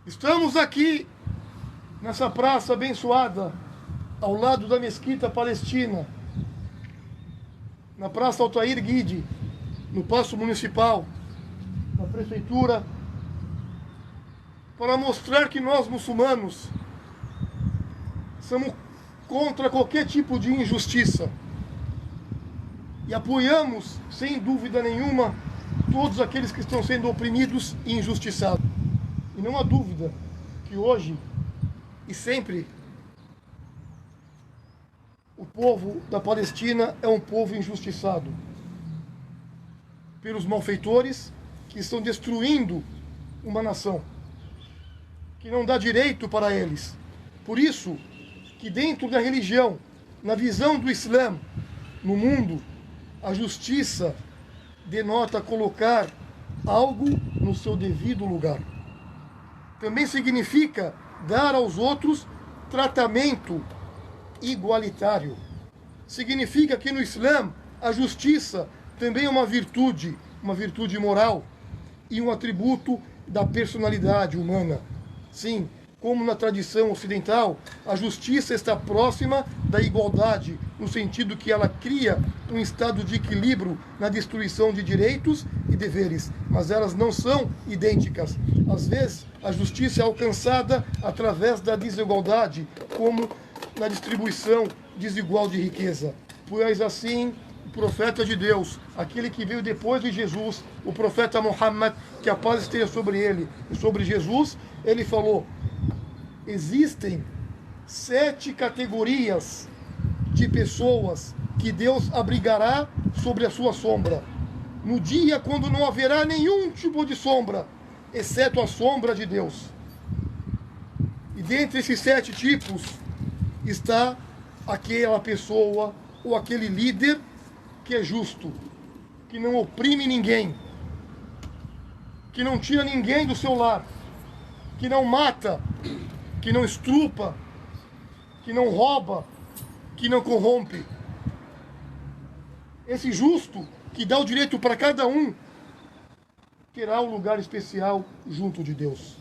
Estamos aqui nessa praça abençoada, ao lado da Mesquita Palestina, na Praça Altair Guide, no Paço Municipal, na Prefeitura, para mostrar que nós, muçulmanos, somos contra qualquer tipo de injustiça e apoiamos, sem dúvida nenhuma, todos aqueles que estão sendo oprimidos e injustiçados. E não há dúvida que hoje e sempre o povo da Palestina é um povo injustiçado pelos malfeitores que estão destruindo uma nação, que não dá direito para eles. Por isso que dentro da religião, na visão do Islã, no mundo, a justiça denota colocar algo no seu devido lugar. Também significa dar aos outros tratamento igualitário. Significa que no Islã a justiça também é uma virtude moral e um atributo da personalidade humana. Sim, como na tradição ocidental, a justiça está próxima da igualdade, no sentido que ela cria um estado de equilíbrio na distribuição de direitos e deveres, mas elas não são idênticas. Às vezes, a justiça é alcançada através da desigualdade, como na distribuição desigual de riqueza. Pois assim, o profeta de Deus, aquele que veio depois de Jesus, o profeta Muhammad, que a paz esteja sobre ele e sobre Jesus, ele falou: existem 7 categorias de pessoas que Deus abrigará sobre a sua sombra, no dia quando não haverá nenhum tipo de sombra, exceto a sombra de Deus. E dentre esses 7 tipos está aquela pessoa ou aquele líder que é justo, que não oprime ninguém, que não tira ninguém do seu lar, que não mata, que não estrupa, que não rouba, que não corrompe. Esse justo, que dá o direito para cada um, terá um lugar especial junto de Deus.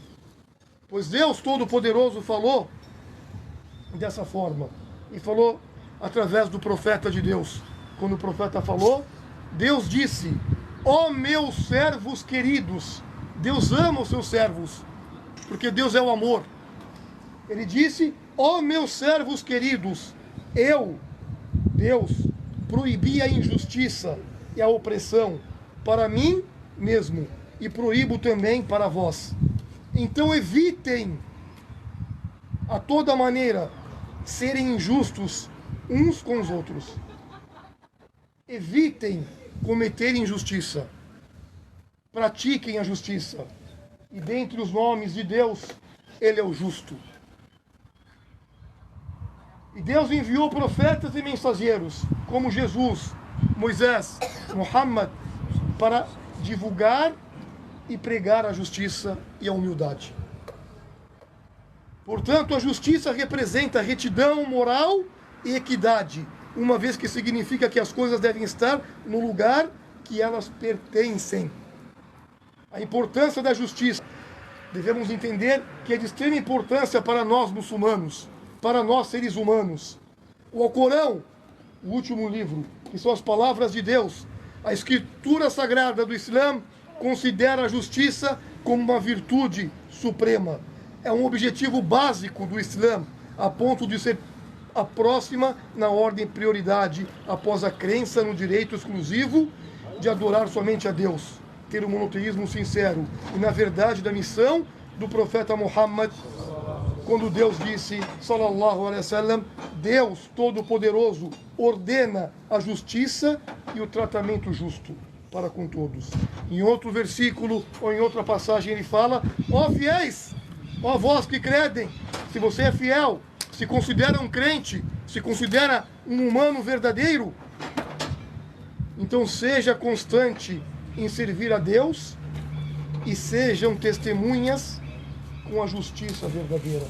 Pois Deus Todo-Poderoso falou dessa forma, e falou através do profeta de Deus. Quando o profeta falou, Deus disse: ó meus servos queridos. Deus ama os seus servos, porque Deus é o amor. Ele disse: ó meus servos queridos, eu, Deus, proibi a injustiça e a opressão para mim mesmo, e proíbo também para vós. Então evitem a toda maneira serem injustos uns com os outros. Evitem cometer injustiça. Pratiquem a justiça. E dentre os nomes de Deus, Ele é o justo. E Deus enviou profetas e mensageiros, como Jesus, Moisés, Muhammad, para divulgar e pregar a justiça e a humildade. Portanto, a justiça representa retidão moral e equidade, uma vez que significa que as coisas devem estar no lugar que elas pertencem. A importância da justiça, devemos entender que é de extrema importância para nós muçulmanos, para nós seres humanos. O Alcorão, o último livro, que são as palavras de Deus, a escritura sagrada do Islã, considera a justiça como uma virtude suprema. É um objetivo básico do Islã, a ponto de ser a próxima na ordem prioridade, após a crença no direito exclusivo de adorar somente a Deus, ter um monoteísmo sincero e na verdade da missão do profeta Muhammad, quando Deus disse, sallallahu alaihi wasallam, Deus Todo-Poderoso ordena a justiça e o tratamento justo para com todos. Em outro versículo, ou em outra passagem, ele fala: ó fiéis, ó vós que credem, se você é fiel, se considera um crente, se considera um humano verdadeiro, então seja constante em servir a Deus e sejam testemunhas com a justiça verdadeira.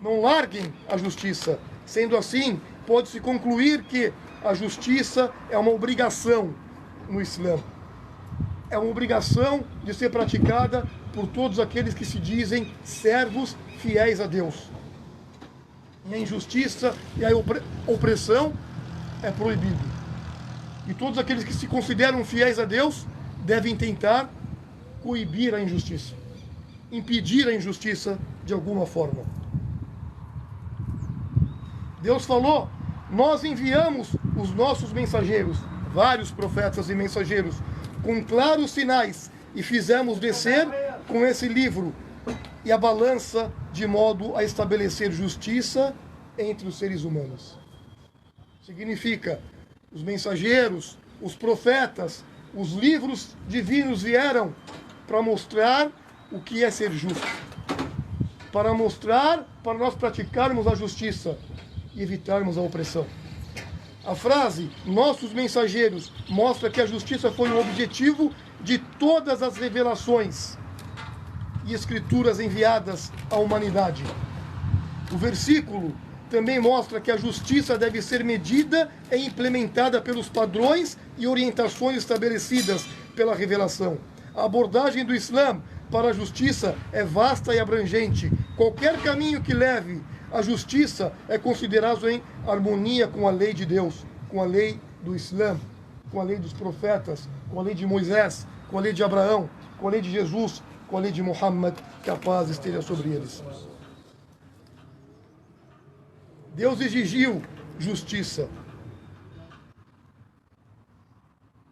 Não larguem a justiça. Sendo assim, pode-se concluir que a justiça é uma obrigação no Islã. é uma obrigação de ser praticada por todos aqueles que se dizem servos fiéis a Deus. E a injustiça e a opressão é proibido. E todos aqueles que se consideram fiéis a Deus devem tentar coibir a injustiça, impedir a injustiça de alguma forma. Deus falou: nós enviamos os nossos mensageiros, vários profetas e mensageiros, com claros sinais, e fizemos descer com esse livro e a balança, de modo a estabelecer justiça entre os seres humanos. Significa, os mensageiros, os profetas, os livros divinos vieram para mostrar o que é ser justo, para mostrar, para nós praticarmos a justiça e evitarmos a opressão. A frase, nossos mensageiros, mostra que a justiça foi o objetivo de todas as revelações e escrituras enviadas à humanidade. O versículo também mostra que a justiça deve ser medida e implementada pelos padrões e orientações estabelecidas pela revelação. A abordagem do Islã para a justiça é vasta e abrangente. Qualquer caminho que leve à justiça é considerado em harmonia com a lei de Deus, com a lei do Islã, com a lei dos profetas, com a lei de Moisés, com a lei de Abraão, com a lei de Jesus, com a lei de Muhammad, que a paz esteja sobre eles. Deus exigiu justiça,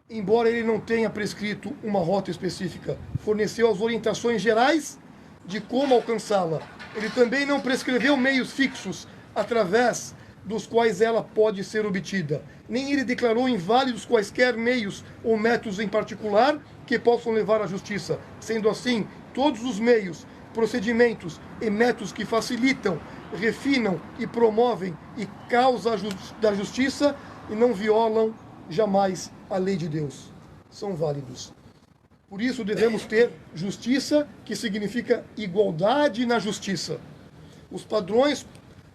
embora ele não tenha prescrito uma rota específica, forneceu as orientações gerais de como alcançá-la. Ele também não prescreveu meios fixos através dos quais ela pode ser obtida. Nem ele declarou inválidos quaisquer meios ou métodos em particular que possam levar à justiça. Sendo assim, todos os meios, procedimentos e métodos que facilitam, refinam e promovem e causam da justiça e não violam jamais a lei de Deus, são válidos. Por isso devemos ter justiça, que significa igualdade na justiça. Os padrões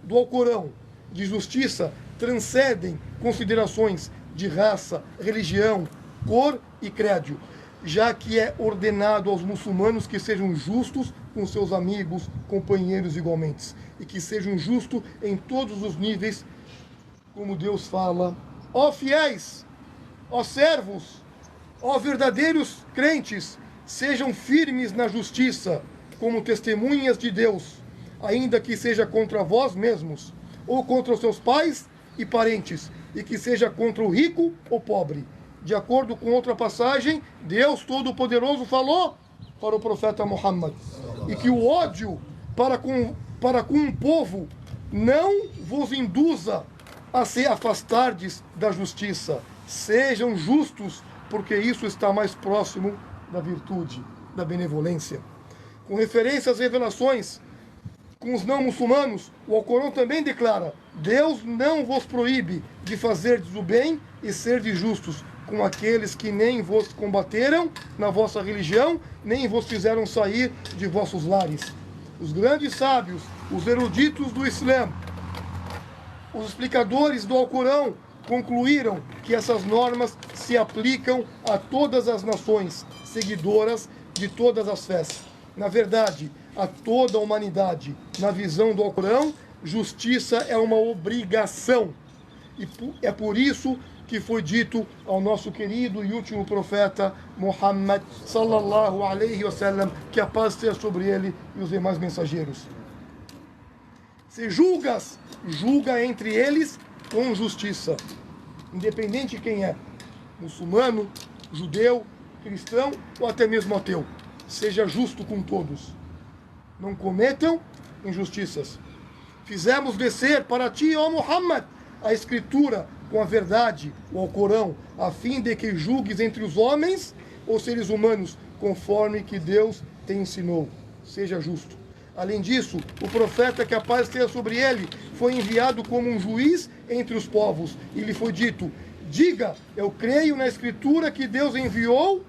do Alcorão de justiça transcendem considerações de raça, religião, cor e credo, já que é ordenado aos muçulmanos que sejam justos com seus amigos, companheiros igualmente, e que sejam justos em todos os níveis, como Deus fala: ó fiéis, ó servos, ó verdadeiros crentes, sejam firmes na justiça, como testemunhas de Deus, ainda que seja contra vós mesmos, ou contra os seus pais e parentes, e que seja contra o rico ou pobre. De acordo com outra passagem, Deus Todo-Poderoso falou para o profeta Muhammad, e que o ódio para com um povo não vos induza a se afastardes da justiça. Sejam justos, porque isso está mais próximo da virtude, da benevolência. Com referência às revelações com os não muçulmanos, o Alcorão também declara: Deus não vos proíbe de fazerdes o bem e serdes justos com aqueles que nem vos combateram na vossa religião, nem vos fizeram sair de vossos lares. Os grandes sábios, os eruditos do Islã, os explicadores do Alcorão concluíram que essas normas se aplicam a todas as nações seguidoras de todas as fés. Na verdade, a toda a humanidade. Na visão do Alcorão, justiça é uma obrigação. E é por isso que foi dito ao nosso querido e último profeta Muhammad sallallahu alaihi wasallam, que a paz seja sobre ele e os demais mensageiros: se julgas, julga entre eles com justiça, independente de quem é, muçulmano, judeu, cristão ou até mesmo ateu. Seja justo com todos. Não cometam injustiças. Fizemos descer para ti, ó Muhammad, a escritura com a verdade, o Alcorão, a fim de que julgues entre os homens ou seres humanos, conforme que Deus te ensinou. Seja justo. Além disso, o profeta, que a paz esteja sobre ele, foi enviado como um juiz entre os povos. E lhe foi dito: diga, eu creio na escritura que Deus enviou,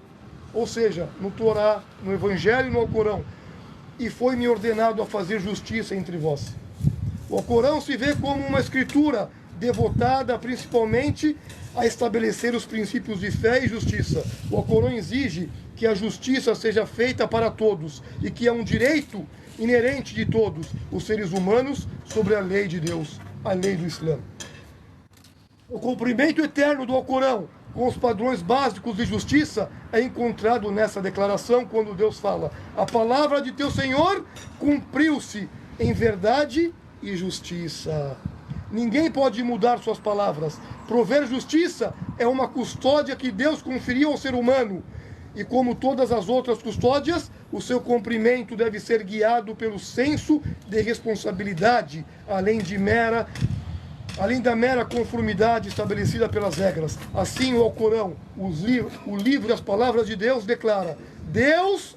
ou seja, no Torá, no Evangelho e no Alcorão, e foi-me ordenado a fazer justiça entre vós. O Alcorão se vê como uma escritura devotada principalmente a estabelecer os princípios de fé e justiça. O Alcorão exige que a justiça seja feita para todos e que é um direito inerente de todos os seres humanos sobre a lei de Deus, a lei do Islã. O cumprimento eterno do Alcorão com os padrões básicos de justiça é encontrado nessa declaração quando Deus fala: a palavra de teu Senhor cumpriu-se em verdade e justiça. Ninguém pode mudar suas palavras. Prover justiça é uma custódia que Deus conferiu ao ser humano. E como todas as outras custódias, o seu cumprimento deve ser guiado pelo senso de responsabilidade, além da mera conformidade estabelecida pelas regras. Assim, o Alcorão, o livro e as palavras de Deus declara: Deus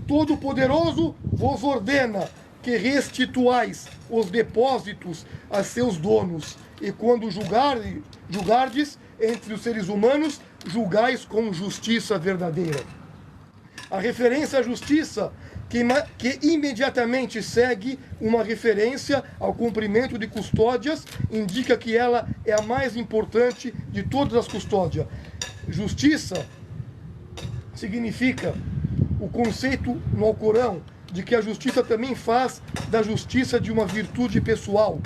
Todo-Poderoso vos ordena que restituais os depósitos a seus donos, e quando julgardes entre os seres humanos, julgais com justiça verdadeira. A referência à justiça, que imediatamente segue uma referência ao cumprimento de custódias, indica que ela é a mais importante de todas as custódias. Justiça significa o conceito no Alcorão de que a justiça também faz da justiça de uma virtude pessoal,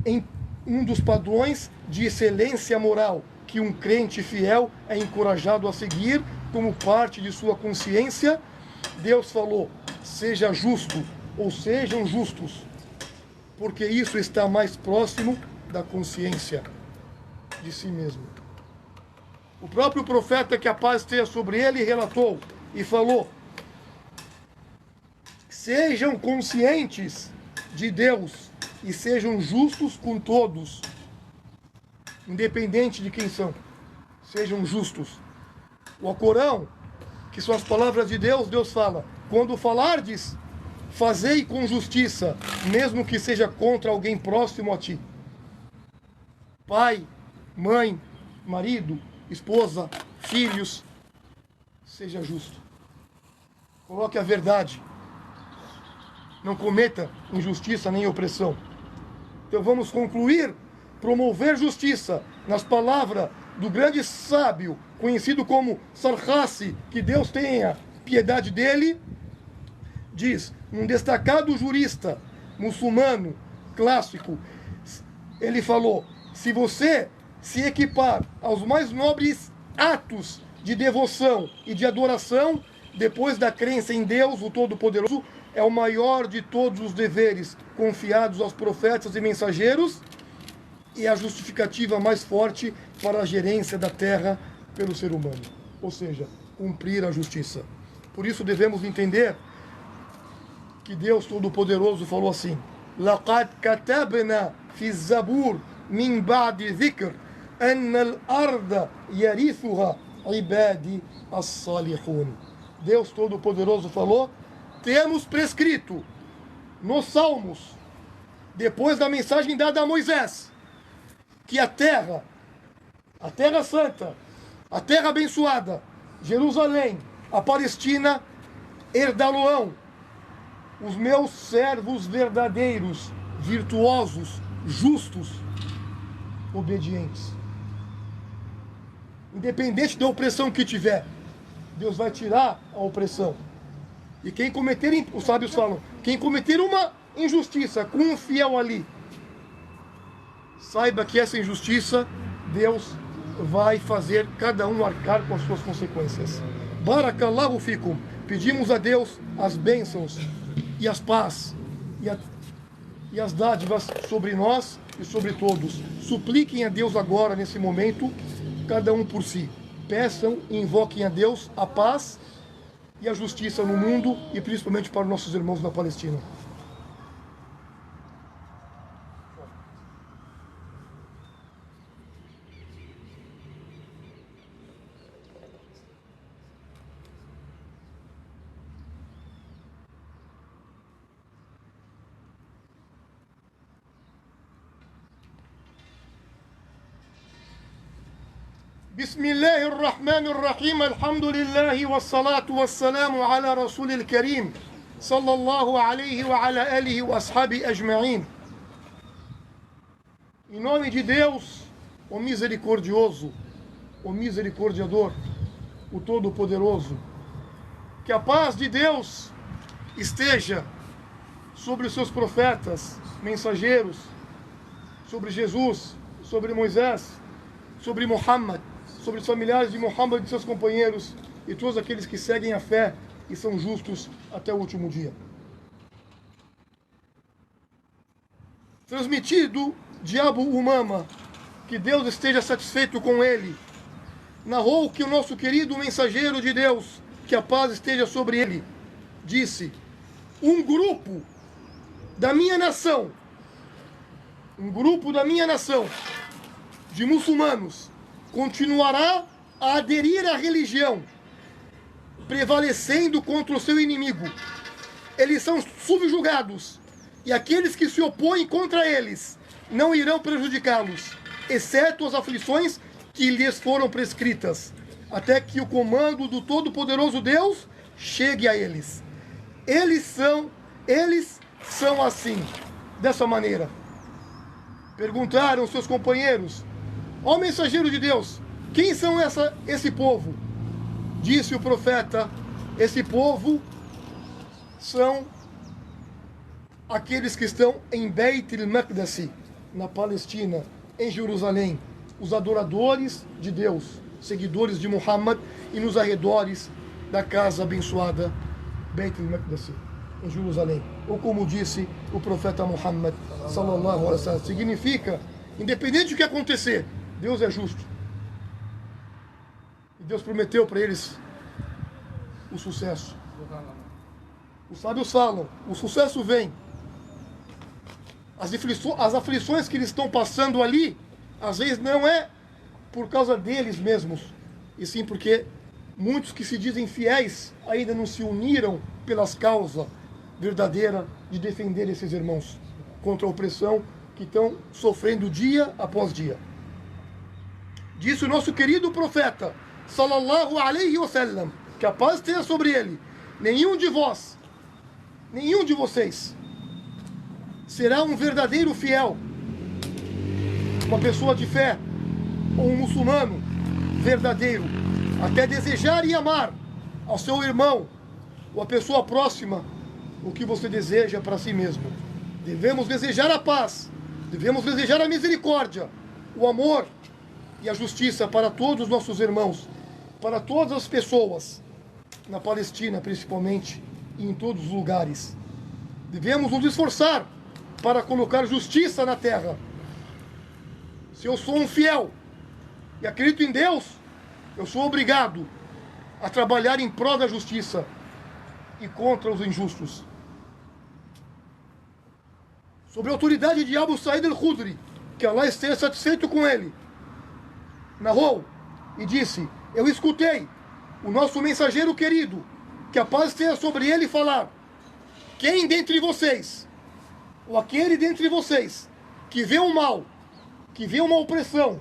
em um dos padrões de excelência moral que um crente fiel é encorajado a seguir como parte de sua consciência. Deus falou: seja justo, ou sejam justos, porque isso está mais próximo da consciência de si mesmo. O próprio profeta, que a paz esteja sobre ele, relatou e falou: sejam conscientes de Deus e sejam justos com todos, independente de quem são. Sejam justos. O Alcorão, que são as palavras de Deus, Deus fala: quando falardes, fazei com justiça, mesmo que seja contra alguém próximo a ti. Pai, mãe, marido, esposa, filhos, seja justo. Coloque a verdade. Não cometa injustiça nem opressão. Então vamos concluir: promover justiça, nas palavras do grande sábio, conhecido como Sarhasi, que Deus tenha piedade dele, diz, um destacado jurista muçulmano clássico, ele falou: se você se equipar aos mais nobres atos de devoção e de adoração, depois da crença em Deus, o Todo-Poderoso, é o maior de todos os deveres confiados aos profetas e mensageiros e a justificativa mais forte para a gerência da terra pelo ser humano. Ou seja, cumprir a justiça. Por isso devemos entender que Deus Todo-Poderoso falou assim: لَقَدْ كَتَبْنَا فِي الزَّبُورِ مِنْ بَعْدِ ذِكْرِ أَنَّ الْأَرْضَ يَرِثُهَا عِبَادِي الصَّالِحُونَ. Deus Todo-Poderoso falou: temos prescrito nos Salmos, depois da mensagem dada a Moisés, que a terra santa, a terra abençoada, Jerusalém, a Palestina, herdá-lo-ão os meus servos verdadeiros, virtuosos, justos, obedientes. Independente da opressão que tiver, Deus vai tirar a opressão. E quem cometer, os sábios falam, quem cometer uma injustiça com um fiel ali, saiba que essa injustiça, Deus vai fazer cada um arcar com as suas consequências. Barakallahu fikum. Pedimos a Deus as bênçãos e as paz e as dádivas sobre nós e sobre todos. Supliquem a Deus agora, nesse momento, cada um por si. Peçam e invoquem a Deus a paz e a justiça no mundo e principalmente para os nossos irmãos na Palestina. بسم الله الرحمن الرحيم الحمد لله والصلاة والسلام على رسول الكريم صلى الله عليه وعلى آله وأصحابه أجمعين. Em nome de Deus, o misericordioso, o misericordiador, o Todo-Poderoso, que a paz de Deus esteja sobre os seus profetas, mensageiros, sobre Jesus, sobre Moisés, sobre Muhammad, sobre os familiares de Muhammad e seus companheiros e todos aqueles que seguem a fé e são justos até o último dia. Transmitido de Abu Umama, que Deus esteja satisfeito com ele, narrou que o nosso querido mensageiro de Deus, que a paz esteja sobre ele, disse: um grupo da minha nação de muçulmanos continuará a aderir à religião, prevalecendo contra o seu inimigo. Eles são subjugados, e aqueles que se opõem contra eles não irão prejudicá-los, exceto as aflições que lhes foram prescritas, até que o comando do Todo-Poderoso Deus chegue a eles. Eles são assim, dessa maneira. Perguntaram seus companheiros: ó mensageiro de Deus, quem são esse povo? Disse o profeta: esse povo são aqueles que estão em Beit el-Maqdis, na Palestina, em Jerusalém, os adoradores de Deus, seguidores de Muhammad, e nos arredores da casa abençoada Beit el-Maqdis, em Jerusalém. Ou como disse o profeta Muhammad sallallahu alaihi wasallam, significa, independente do que acontecer, Deus é justo. E Deus prometeu para eles o sucesso. Os sábios falam, o sucesso vem. As aflições que eles estão passando ali, às vezes não é por causa deles mesmos, e sim porque muitos que se dizem fiéis ainda não se uniram pelas causas verdadeiras de defender esses irmãos contra a opressão que estão sofrendo dia após dia. Disse o nosso querido profeta, sallallahu alaihi wasallam, que a paz esteja sobre ele: nenhum de vocês será um verdadeiro fiel, uma pessoa de fé, ou um muçulmano verdadeiro, até desejar e amar ao seu irmão ou a pessoa próxima o que você deseja para si mesmo. Devemos desejar a paz, devemos desejar a misericórdia, o amor e a justiça para todos os nossos irmãos, para todas as pessoas, na Palestina principalmente, e em todos os lugares. Devemos nos esforçar para colocar justiça na terra. Se eu sou um fiel e acredito em Deus, eu sou obrigado a trabalhar em prol da justiça e contra os injustos. Sobre a autoridade de Abu Sa'id al-Khudri, que Allah esteja satisfeito com ele, narrou e disse: eu escutei o nosso mensageiro querido, que a paz esteja sobre ele, falar: quem dentre vocês, ou aquele dentre vocês, que vê o mal, que vê uma opressão,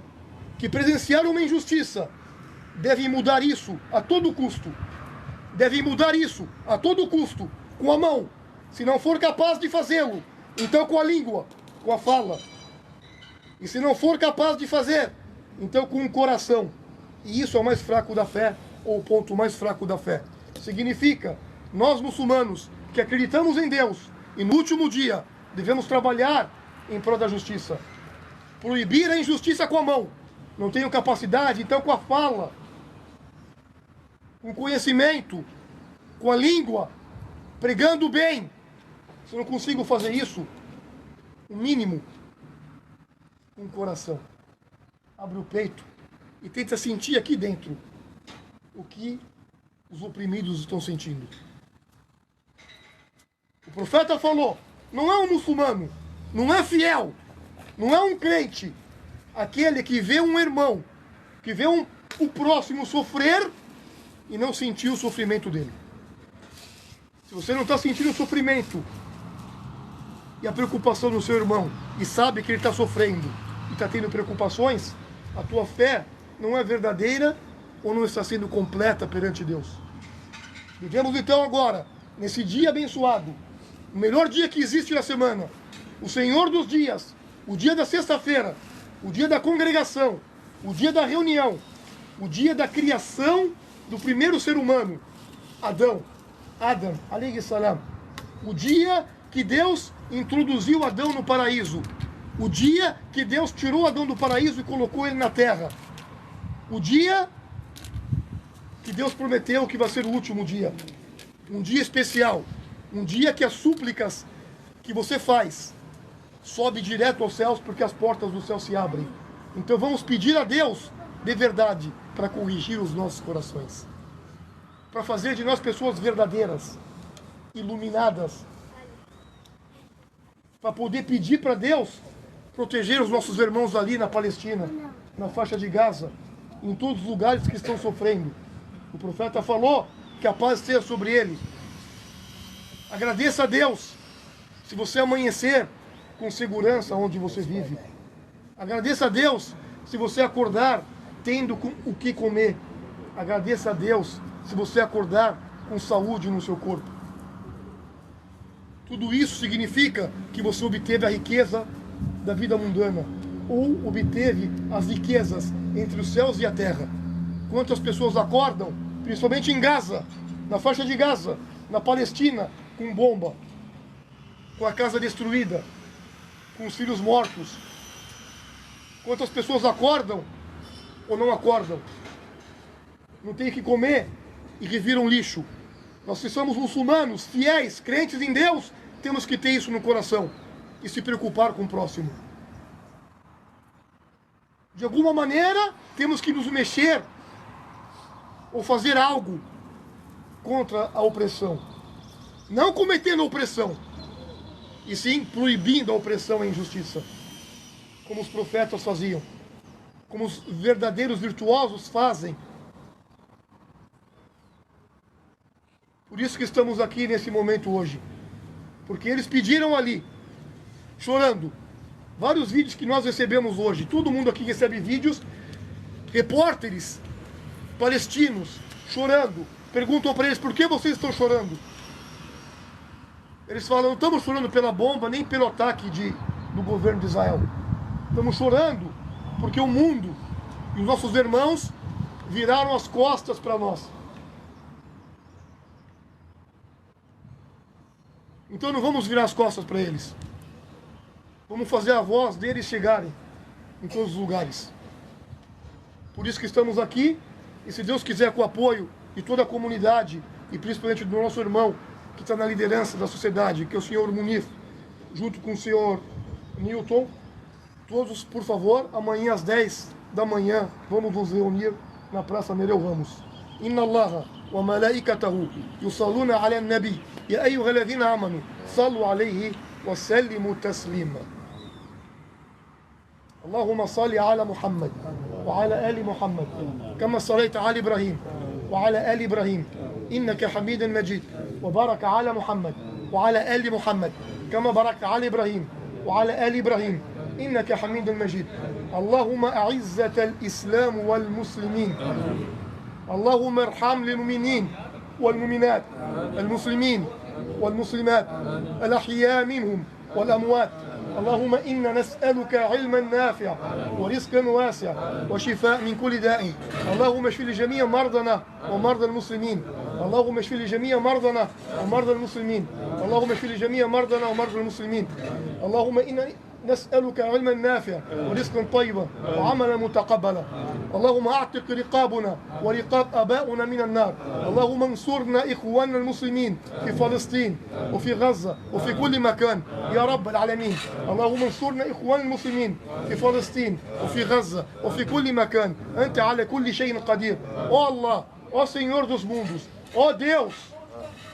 que presenciar uma injustiça, deve mudar isso a todo custo. Deve mudar isso a todo custo, com a mão. Se não for capaz de fazê-lo, então com a língua, com a fala. E se não for capaz de fazer, então com o coração. E isso é o mais fraco da fé, ou o ponto mais fraco da fé. Significa, nós muçulmanos, que acreditamos em Deus, e no último dia, devemos trabalhar em prol da justiça. Proibir a injustiça com a mão. Não tenho capacidade, então com a fala, com conhecimento, com a língua, pregando bem. Se eu não consigo fazer isso, o mínimo, com o coração. Abre o peito e tenta sentir aqui dentro o que os oprimidos estão sentindo. O profeta falou: não é um muçulmano, não é fiel, não é um crente, aquele que vê um irmão, que vê o próximo sofrer e não sentir o sofrimento dele. Se você não está sentindo o sofrimento e a preocupação do seu irmão, e sabe que ele está sofrendo e está tendo preocupações, a tua fé não é verdadeira ou não está sendo completa perante Deus. Devemos então agora, nesse dia abençoado, o melhor dia que existe na semana, o Senhor dos dias, o dia da sexta-feira, o dia da congregação, o dia da reunião, o dia da criação do primeiro ser humano, Adam, alayhi salam. O dia que Deus introduziu Adão no paraíso. O dia que Deus tirou Adão do paraíso e colocou ele na terra. O dia que Deus prometeu que vai ser o último dia. Um dia especial. Um dia que as súplicas que você faz sobe direto aos céus porque as portas do céu se abrem. Então vamos pedir a Deus de verdade para corrigir os nossos corações. Para fazer de nós pessoas verdadeiras, iluminadas. Para poder pedir para Deus proteger os nossos irmãos ali na Palestina, na faixa de Gaza, em todos os lugares que estão sofrendo. O profeta falou que a paz esteja sobre ele. Agradeça a Deus se você amanhecer com segurança onde você vive. Agradeça a Deus se você acordar tendo o que comer. Agradeça a Deus se você acordar com saúde no seu corpo. Tudo isso significa que você obteve a riqueza da vida mundana, ou obteve as riquezas entre os céus e a terra. Quantas pessoas acordam, principalmente em Gaza, na faixa de Gaza, na Palestina, com bomba, com a casa destruída, com os filhos mortos. Quantas pessoas acordam ou não acordam? Não tem o que comer e reviram lixo. Nós que somos muçulmanos, fiéis, crentes em Deus, temos que ter isso no coração e se preocupar com o próximo. De alguma maneira, temos que nos mexer ou fazer algo contra a opressão. Não cometendo a opressão, e sim proibindo a opressão e a injustiça, como os profetas faziam, como os verdadeiros virtuosos fazem. Por isso que estamos aqui nesse momento hoje, porque eles pediram ali, chorando, vários vídeos que nós recebemos hoje, todo mundo aqui recebe vídeos, repórteres palestinos chorando, perguntam para eles, por que vocês estão chorando? Eles falam, não estamos chorando pela bomba, nem pelo ataque do governo de Israel. Estamos chorando porque o mundo e os nossos irmãos viraram as costas para nós. Então não vamos virar as costas para eles. Vamos fazer a voz deles chegarem em todos os lugares. Por isso que estamos aqui, e se Deus quiser, com o apoio de toda a comunidade, e principalmente do nosso irmão, que está na liderança da sociedade, que é o senhor Munif, junto com o senhor Newton, todos, por favor, amanhã às 10 da manhã, vamos nos reunir na Praça Nereu Ramos. Inna Allaha wa malaikatahu yusalluna ala nabi ya ayyuhalladhina amanu sallu alayhi wa sallimu taslima. اللهم صل على محمد وعلى آل محمد كما صليت على إبراهيم وعلى آل إبراهيم إنك حميد مجيد وبارك على محمد وعلى آل محمد كما باركت على إبراهيم وعلى آل إبراهيم إنك حميد مجيد اللهم أعزة الإسلام والمسلمين اللهم ارحم للمؤمنين والمؤمنات المسلمين والمسلمات الأحياء منهم والأموات اللهم إنا نسألك علما نافعا ورزقا واسعا وشفاء من كل داء اللهم اشف لجميع مرضنا ومرضى المسلمين اللهم اشف لجميع مرضنا ومرضى المسلمين اللهم اشف لجميع مرضنا ومرضى المسلمين اللهم إنا نسألك علما نافعا ورزقا طيبا وعملا متقبلا اللهم أعتق رقابنا ورقاب آبائنا من النار اللهم انصرنا إخواننا المسلمين في فلسطين وفي غزة وفي كل مكان يا رب العالمين اللهم انصرنا إخواننا المسلمين في فلسطين وفي غزة وفي كل مكان أنت على كل شيء قدير ó Allah, ó Senhor dos mundos, ó Deus,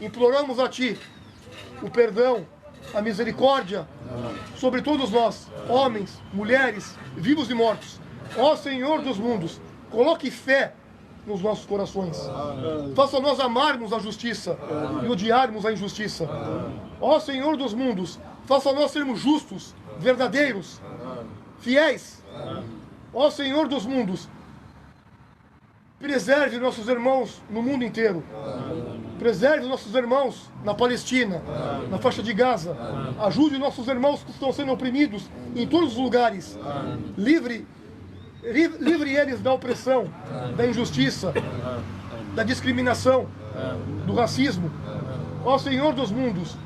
imploramos a Ti o perdão, a misericórdia sobre todos nós, homens, mulheres, vivos e mortos. Ó Senhor dos mundos, coloque fé nos nossos corações. Faça nós amarmos a justiça e odiarmos a injustiça. Ó Senhor dos mundos, faça nós sermos justos, verdadeiros, fiéis. Ó Senhor dos mundos, preserve nossos irmãos no mundo inteiro. Preserve os nossos irmãos na Palestina, na faixa de Gaza. Ajude os nossos irmãos que estão sendo oprimidos em todos os lugares. Livre eles da opressão, da injustiça, da discriminação, do racismo. Ó Senhor dos mundos,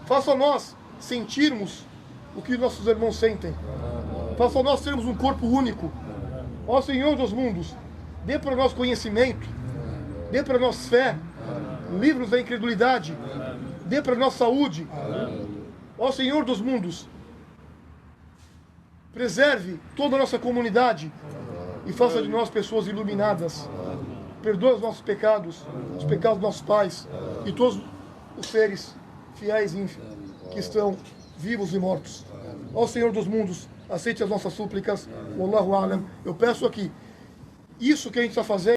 faça nós sentirmos o que nossos irmãos sentem. Faça nós sermos um corpo único. Ó Senhor dos mundos, dê para nós conhecimento, dê para nós fé, livre-nos da incredulidade, dê para nós saúde. Ó Senhor dos mundos, preserve toda a nossa comunidade e faça de nós pessoas iluminadas. Perdoa os nossos pecados, os pecados dos nossos pais e todos os seres fiéis que estão vivos e mortos. Ó Senhor dos mundos, aceite as nossas súplicas. Wallahu a'lam. Eu peço aqui, isso que a gente está fazendo